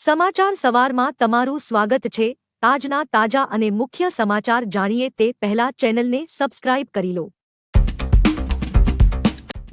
સમાચાર સવારમાં તમારું સ્વાગત છે। આજના તાજા અને મુખ્ય સમાચાર જાણીએ તે પહેલા ચેનલને સબસ્ક્રાઇબ કરી લો।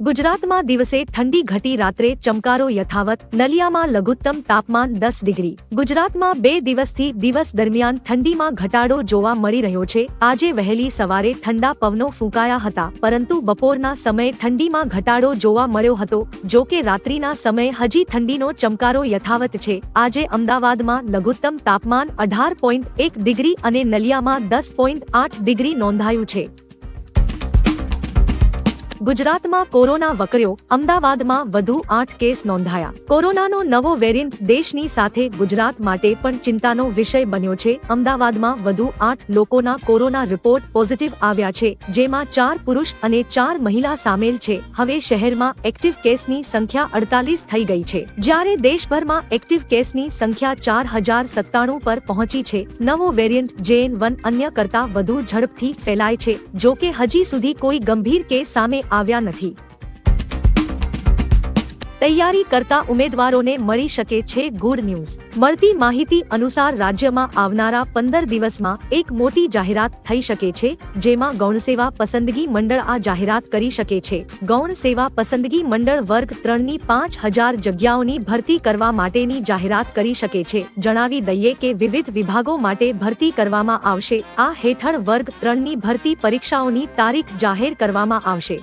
ગુજરાતમાં દિવસે ઠંડી ઘટી, રાત્રે ચમકારો યથાવત। નલિયામાં લઘુત્તમ તાપમાન 10 ડિગ્રી। ગુજરાતમાં 2 દિવસથી દિવસ દરમિયાન ઠંડીમાં ઘટાડો જોવા મળી રહ્યો છે। આજે વહેલી સવારે ઠંડા પવનો ફૂંકાયા હતા, પરંતુ બપોરના સમયે ઠંડીમાં ઘટાડો જોવા મળ્યો હતો। જો કે રાત્રિના સમયે હજી ઠંડીનો ચમકારો યથાવત છે। આજે અમદાવાદમાં લઘુત્તમ તાપમાન 18.1 ડિગ્રી અને નલિયામાં 10.8 ડિગ્રી નોંધાયું છે। ગુજરાતમાં કોરોના વકર્યો, અમદાવાદમાં વધુ 8 કેસ નોંધાયા। કોરોનાનો નવો વેરિયન્ટ દેશની સાથે ગુજરાત માટે પણ ચિંતાનો વિષય બન્યો છે। અમદાવાદમાં વધુ 8 લોકોના કોરોના રિપોર્ટ પોઝિટિવ આવ્યા છે, જેમાં 4 પુરુષ અને 4 મહિલા સામેલ છે। હવે શહેરમાં એક્ટિવ કેસની સંખ્યા 48 થઈ ગઈ છે, જ્યારે દેશભરમાં એક્ટિવ કેસની સંખ્યા 4097 પર પહોંચી છે। નવો વેરિયન્ટ JN1 અન્ય કરતા વધુ ઝડપથી ફેલાય છે। જો કે હજી સુધી કોઈ ગંભીર કેસ સામે આવ્યા નથી। તૈયારી કરતા ઉમેદવારોને મળી શકે છે ગુડ ન્યૂઝ। મળતી માહિતી અનુસાર રાજ્યમાં આવનારા 15 દિવસમાં એક મોટી જાહેરાત થઈ શકે છે, જેમાં ગૌણ સેવા પસંદગી મંડળ આ જાહેરાત કરી શકે છે। ગૌણ સેવા પસંદગી મંડળ વર્ગ 3ની 5000 જગ્યાઓની ભરતી કરવા માટેની જાહેરાત કરી શકે છે। જણાવી દઈએ કે વિવિધ વિભાગો માટે ભરતી કરવામાં આવશે। આ હેઠળ વર્ગ 3ની ભરતી પરીક્ષાઓની તારીખ જાહેર કરવામાં આવશે।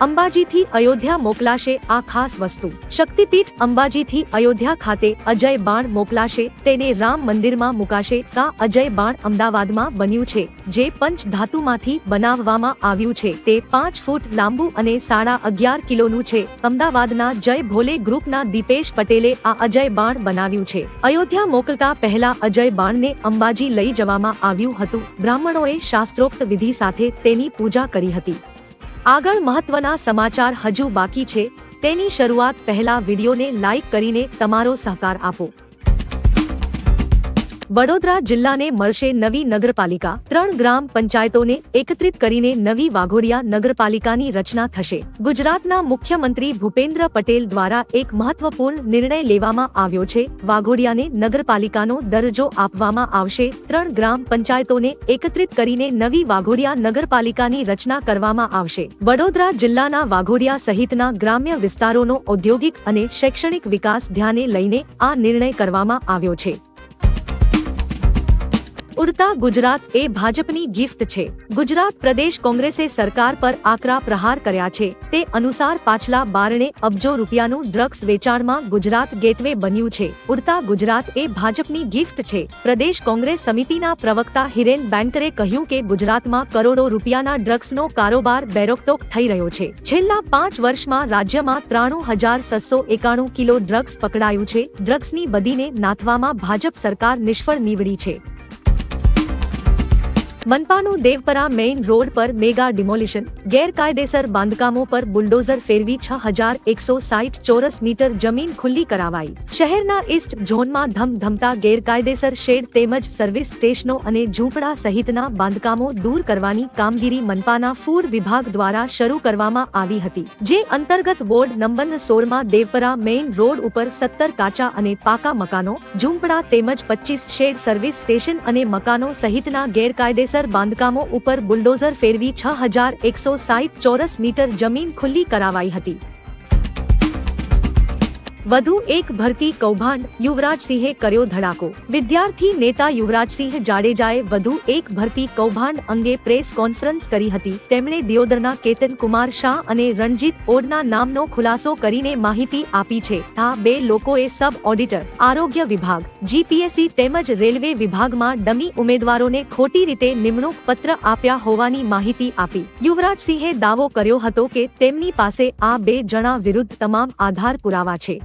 અંબાજીથી અયોધ્યા મોકલાશે આ ખાસ વસ્તુ। શક્તિપીઠ અંબાજીથી અયોધ્યા ખાતે અજય બાણ મોકલાશે। તેને રામ મંદિરમાં મુકાશે। આ અજય બાણ અમદાવાદમાં બન્યું છે, જે પંચ ધાતુમાંથી બનાવવામાં આવ્યું છે। તે 5 ફૂટ લાંબુ અને 11.5 કિલોનું છે। અમદાવાદના જય ભોલે ગ્રુપના દીપેશ પટેલે આ અજય બાણ બનાવ્યું છે। અયોધ્યા મોકલતા પહેલા અજય બાણને અંબાજી લઈ જવામાં આવ્યું હતું। બ્રાહ્મણોએ શાસ્ત્રોક્ત વિધિ સાથે તેની પૂજા કરી હતી। આગળ મહત્વના સમાચાર હજુ બાકી છે, તેની શરૂઆત પહેલા વિડીયોને લાઇક કરીને તમારો સહકાર આપો। વડોદરા જિલ્લાને મળશે નવી નગરપાલિકા। 3 ગ્રામ પંચાયતોને એકત્રિત કરીને નવી વાઘોડિયા નગરપાલિકાની રચના થશે। ગુજરાતના મુખ્યમંત્રી ભૂપેન્દ્ર પટેલ દ્વારા એક મહત્વપૂર્ણ નિર્ણય લેવામાં આવ્યો છે। વાઘોડિયાને નગરપાલિકાનો દરજ્જો આપવામાં આવશે। 3 ગ્રામ પંચાયતોને એકત્રિત કરીને નવી વાઘોડિયા નગરપાલિકાની રચના કરવામાં આવશે। વડોદરા જિલ્લાના વાઘોડિયા સહિતના ગ્રામ્ય વિસ્તારોનો ઔદ્યોગિક અને શૈક્ષણિક વિકાસ ધ્યાને લઈને આ નિર્ણય કરવામાં આવ્યો છે। ઉડતા ગુજરાત એ ભાજપની ગિફ્ટ છે। ગુજરાત પ્રદેશ કોંગ્રેસે સરકાર પર આકરા પ્રહાર કર્યા છે। તે અનુસાર પાછલા બારણે અબજો રૂપિયાનું ડ્રગ્સ વેચાણમાં ગુજરાત ગેટવે બન્યું છે। ઉડતા ગુજરાત એ ભાજપની ગિફ્ટ છે। પ્રદેશ કોંગ્રેસ સમિતિના પ્રવક્તા હિરેન બેન્કરે કહ્યું કે ગુજરાતમાં કરોડો રૂપિયાના ડ્રગ્સનો કારોબાર બેરોકટોક થઈ રહ્યો છે। છેલ્લા 5 વર્ષમાં રાજ્યમાં 93,691 કિલો ડ્રગ્સ પકડાયું છે। ડ્રગ્સની બદીને નાથવામાં ભાજપ સરકાર નિષ્ફળ નીવડી છે। મનપાનું દેવપરા મેઇન રોડ પર મેગા ડિમોલિશન। ગેરકાયદેસર બાંધકામો પર બુલડોઝર ફેરવી 6160 ચોરસ મીટર જમીન ખુલ્લી કરાવાઈ। શહેરના ઈસ્ટ ઝોનમાં ધમધમતા ગેરકાયદેસર શેડ તેમજ સર્વિસ સ્ટેશનો અને ઝૂંપડા સહિતના બાંધકામો દૂર કરવાની કામગીરી મનપાના ફૂડ વિભાગ દ્વારા શરૂ કરવામાં આવી હતી, જે અંતર્ગત ward number 16માં Devpara main road ઉપર 17 કાચા અને પાકા મકાનો, ઝૂંપડા તેમજ 25 શેડ, સર્વિસ સ્ટેશન અને મકાનો સહિતના ગેરકાયદેસર બાંધકામો ઉપર બુલડોઝર ફેરવી 6160 ચોરસ મીટર જમીન ખુલ્લી કરાવાઈ હતી। વધુ એક ભરતી કૌભાંડ, યુવરાજસિંહે કર્યો ધડાકો। વિદ્યાર્થી નેતા યુવરાજસિંહ જાડેજાએ વધુ એક ભરતી કૌભાંડ અંગે પ્રેસ કોન્ફરન્સ કરી હતી। તેમણે દિયોદરના કેતન કુમાર શાહ અને રણજીત ઓડના નામનો ખુલાસો કરીને માહિતી આપી છે। આ 2 લોકોએ સબ ઓડિટર, આરોગ્ય વિભાગ, જીપીએસસી તેમજ રેલવે વિભાગમાં ડમી ઉમેદવારોને ખોટી રીતે નિમણૂક પત્ર આપ્યા હોવાની માહિતી આપી। યુવરાજસિંહે દાવો કર્યો હતો કે તેમની પાસે આ 2 જણા વિરુદ્ધ તમામ આધાર પુરાવા છે।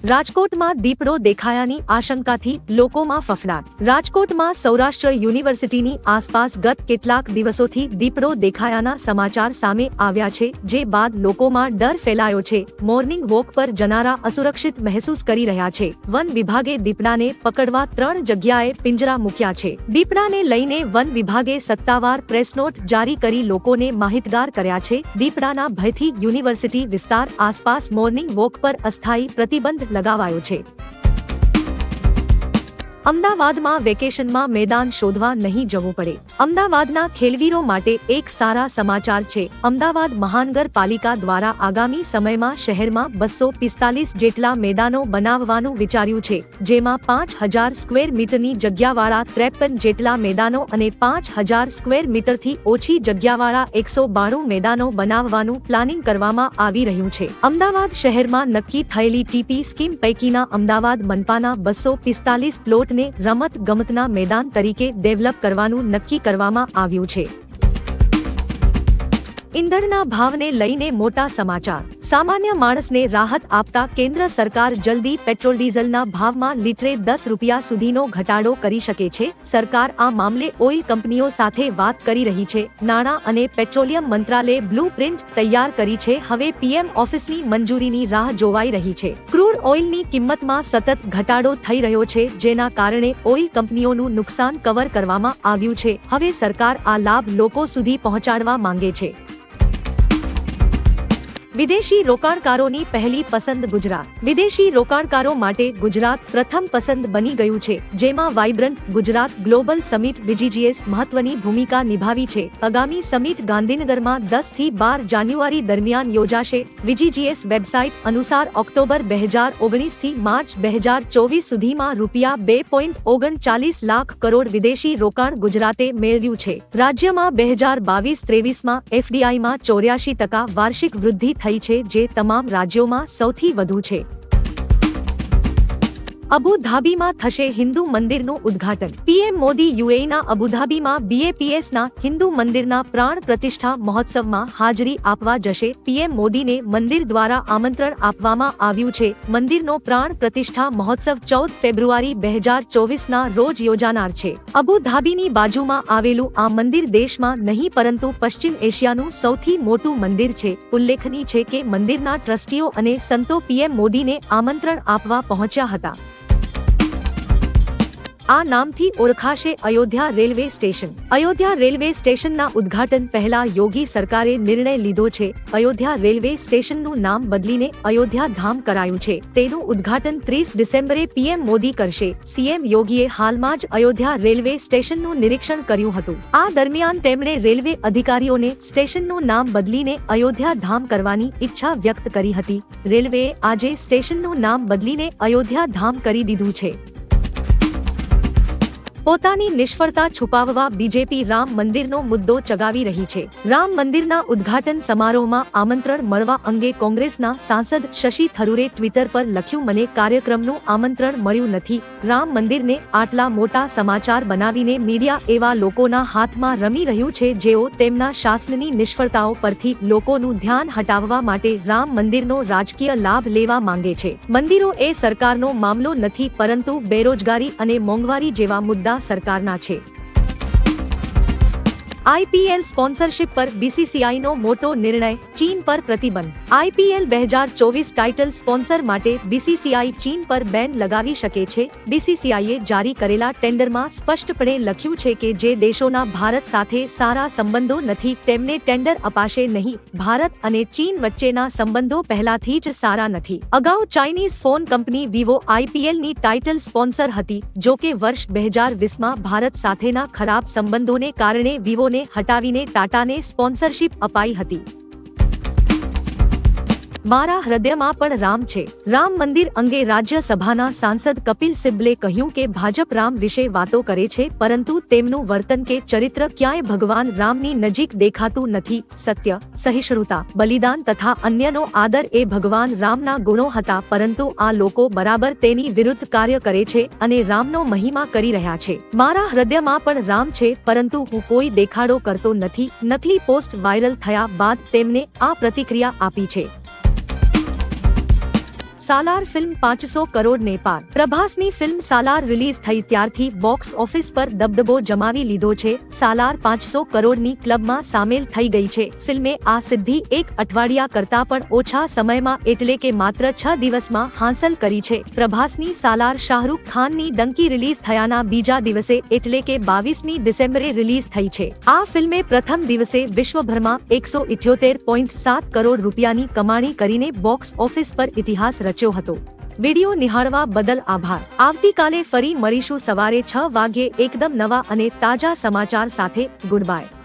રાજકોટમાં દીપડો દેખાયાની આશંકાથી લોકોમાં ફફડાટ. રાજકોટમાં સૌરાષ્ટ્ર યુનિવર્સિટીની આસપાસ ગત કેટલાક દિવસોથી દીપડો દેખાયાના સમાચાર સામે આવ્યા છે, જે બાદ લોકોમાં ડર ફેલાયો છે. મોર્નિંગ વોક પર જનારા અસુરક્ષિત મહેસૂસ કરી રહ્યા છે. વન વિભાગે દીપડાને પકડવા 3 જગ્યાએ પિંજરા મૂક્યા છે. દીપડાને લઈને વન વિભાગે સત્તાવાર પ્રેસનોટ જારી કરી લોકોને માહિતગાર કર્યા છે. દીપડાના ભયથી યુનિવર્સિટી વિસ્તાર આસપાસ મોર્નિંગ વોક પર અસ્થાયી પ્રતિબંધ લગાવાયો છે. અમદાવાદમાં વેકેશનમાં મેદાન શોધવા નહીં જવું પડે. અમદાવાદના ખેલવીરો માટે એક સારા સમાચાર છે. અમદાવાદ મહાનગરપાલિકા દ્વારા આગામી સમયમાં શહેરમાં 245 જેટલા મેદાનો બનાવવાનું વિચાર્યું છે, જેમાં 5000 સ્ક્વેર મીટરની જગ્યાવાળા 53 જેટલા મેદાનો અને 5000 સ્ક્વેર મીટરથી ઓછી જગ્યાવાળા 192 મેદાનો બનાવવાનું પ્લાનિંગ કરવામાં આવી રહ્યું છે. અમદાવાદ શહેરમાં નક્કી થયેલી ટીપી સ્કીમ પૈકીના અમદાવાદ મનપાના 245 પ્લોટ રમત ગમતના મેદાન તરીકે ડેવલપ કરવાનું નક્કી કરવામાં આવ્યું છે. ઈંધણના ભાવને લઈને મોટા સમાચાર. સામાન્ય માણસને રાહત આપતા કેન્દ્ર સરકાર જલ્દી પેટ્રોલ ડીઝલના ભાવમાં લીટરે 10 રૂપિયા સુધીનો ઘટાડો કરી શકે છે. સરકાર આ મામલે ઓઇલ કંપનીઓ સાથે વાત કરી રહી છે. નાણાં અને પેટ્રોલિયમ મંત્રાલયે બ્લુ પ્રિન્ટ તૈયાર કરી છે. હવે પીએમ ઓફિસની મંજૂરીની રાહ જોવાઈ રહી છે. ક્રૂડ ઓઇલની કિંમતમાં સતત ઘટાડો થઈ રહ્યો છે, જેના કારણે ઓઇલ કંપનીઓનું નુકસાન કવર કરવામાં આવ્યું છે. હવે સરકાર આ લાભ લોકો સુધી પહોંચાડવા માંગે છે. વિદેશી રોકાણકારોની પહેલી પસંદ ગુજરાત. વિદેશી રોકાણકારો માટે ગુજરાત પ્રથમ પસંદ બની ગયું છે, જેમાં vibrant Gujarat global summit VGGS મહત્વની ભૂમિકા નિભાવી છે. આગામી સમિટ ગાંધીનગરમાં 10 થી 12 જાન્યુઆરી દરમિયાન યોજાશે. VGGS વેબસાઇટ અનુસાર ઓક્ટોબર 2019 થી માર્ચ 2024 સુધીમાં રૂપિયા 2.39 લાખ કરોડ વિદેશી રોકાણ ગુજરાતે મેળવ્યું છે. રાજ્યમાં 2022-23માં FDIમાં 84% વાર્ષિક વૃદ્ધિ થઈ છે, જે તમામ રાજ્યોમાં સૌથી વધુ છે. અબુધાબીમાં થશે હિન્દુ મંદિરનું ઉદ્ઘાટન. પીએમ મોદી યુએઈના અબુધાબીમાં BAPSના હિન્દુ મંદિરના પ્રાણ પ્રતિષ્ઠા મહોત્સવમાં હાજરી આપવા જશે. પીએમ મોદીને મંદિર દ્વારા આમંત્રણ આપવામાં આવ્યું છે. મંદિરનો પ્રાણ પ્રતિષ્ઠા મહોત્સવ 14 ફેબ્રુઆરી 2024ના રોજ યોજાનાર છે. અબુધાબીની બાજુમાં આવેલું આ મંદિર દેશમાં નહીં પરંતુ પશ્ચિમ એશિયાનું સૌથી મોટું મંદિર છે. ઉલ્લેખનીય છે કે મંદિરના ટ્રસ્ટીઓ અને સંતો પીએમ મોદીને આમંત્રણ આપવા પહોંચ્યા હતા. આ નામથી ઓળખાશે Ayodhya railway station. Ayodhya railway સ્ટેશનના ઉદ્ઘાટન પહેલા યોગી સરકારે નિર્ણય લીધો છે. અયોધ્યા રેલવે સ્ટેશનનું નામ બદલીને અયોધ્યા ધામ કરાયું છે. તેનું ઉદ્ઘાટન 30 ડિસેમ્બરે પીએમ મોદી કરશે. સીએમ યોગીએ હાલમાં જ અયોધ્યા રેલવે સ્ટેશનનું નિરીક્ષણ કર્યું હતું. આ દરમિયાન તેમણે રેલવે અધિકારીઓને સ્ટેશનનું નામ બદલીને અયોધ્યા ધામ કરવાની ઈચ્છા વ્યક્ત કરી હતી. રેલવેએ આજે સ્ટેશનનું નામ બદલીને અયોધ્યા ધામ કરી દીધું છે. પોતાની નિષ્ફળતા છુપાવવા બીજેપી રામ મંદિરનો મુદ્દો ચગાવી રહી છે. રામ મંદિરના ઉદ્ઘાટન સમારોહમાં આમંત્રણ મળવા અંગે કોંગ્રેસના સાંસદ શશી થરૂરે ટ્વિટર પર લખ્યું, મને કાર્યક્રમનું આમંત્રણ મળ્યું નથી. રામ મંદિરને આટલા મોટા સમાચાર બનાવીને મીડિયા એવા લોકોના હાથમાં રમી રહ્યું છે, જેઓ તેમના શાસનની નિષ્ફળતાઓ પરથી લોકોનું ધ્યાન હટાવવા માટે રામ મંદિરનો રાજકીય લાભ લેવા માંગે છે. મંદિરો એ સરકારનો મામલો નથી, પરંતુ બેરોજગારી અને મોંઘવારી જેવા મુદ્દા સરકારના છે. IPL સ્પોન્સરશિપ પર BCCIનો મોટો નિર્ણય. ચીન પર પ્રતિબંધ. IPL 2024 ટાઇટલ સ્પોન્સર માટે BCCI ચીન પર બેન લગાવી શકે છે. BCCIએ જારી કરેલા ટેન્ડરમાં સ્પષ્ટપણે લખ્યું છે કે જે દેશોના ભારત સાથે સારા સંબંધો નથી તેમને ટેન્ડર અપાશે નહીં. ભારત અને ચીન વચ્ચેના સંબંધો પહેલાથી જ સારા નથી. અગાઉ ચાઇનીઝ ફોન કંપની વિવો IPLની ટાઇટલ સ્પોન્સર હતી. જો કે વર્ષ 2020માં ભારત સાથેના ખરાબ સંબંધોને કારણે વિવોને હટાવીને ટાટાને સ્પોન્સરશિપ અપાઈ હતી. મારા હૃદયમાં પણ રામ છે. રામ મંદિર અંગે રાજ્યસભાના સાંસદ કપિલ સિબ્બલે કહ્યું કે ભાજપ રામ વિશે વાતો કરે છે, પરંતુ તેમનું વર્તન કે ચરિત્ર ક્યાંય ભગવાન રામની નજીક દેખાતું નથી. સત્ય, સહિષ્ણુતા, બલિદાન તથા અન્યનો આદર એ ભગવાન રામના ગુણો હતા, પરંતુ આ લોકો બરાબર તેની વિરુદ્ધ કાર્ય કરે છે અને રામનો મહિમા કરી રહ્યા છે. મારા હૃદયમાં પણ રામ છે, પરંતુ હું કોઈ દેખાડો કરતો નથી. નકલી પોસ્ટ વાયરલ થયા બાદ તેમને આ પ્રતિક્રિયા આપી છે. સાલાર ફિલ્મ 500 કરોડ ને પાર. પ્રભાસની ફિલ્મ સાલાર રિલીઝ થઈ ત્યારથી બોક્સ ઓફિસ પર દબદબો જમાવી લીધો છે. સાલાર 500 કરોડની ક્લબમાં સામેલ થઈ ગઈ છે. ફિલ્મે આ સિદ્ધિ એક અઠવાડિયા કરતા પણ ઓછા સમયમાં એટલે કે માત્ર 6 દિવસમાં હાંસલ કરી છે. પ્રભાસની સાલાર શાહરૂખ ખાનની ડંકી રિલીઝ થયાના બીજા દિવસે એટલે કે 22મી ડિસેમ્બરે રિલીઝ થઈ છે. આ ફિલ્મે પ્રથમ દિવસે વિશ્વભરમાં 178.7 કરોડ રૂપિયાની કમાણી કરીને બોક્સ ઓફિસ પર ઇતિહાસ રચ્યો હતો. વિડિયો નિહાળવા બદલ આભાર. આવતીકાલે ફરી મળીશું સવારે 6 વાગ્યે એકદમ નવા અને તાજા સમાચાર સાથે. Good bye.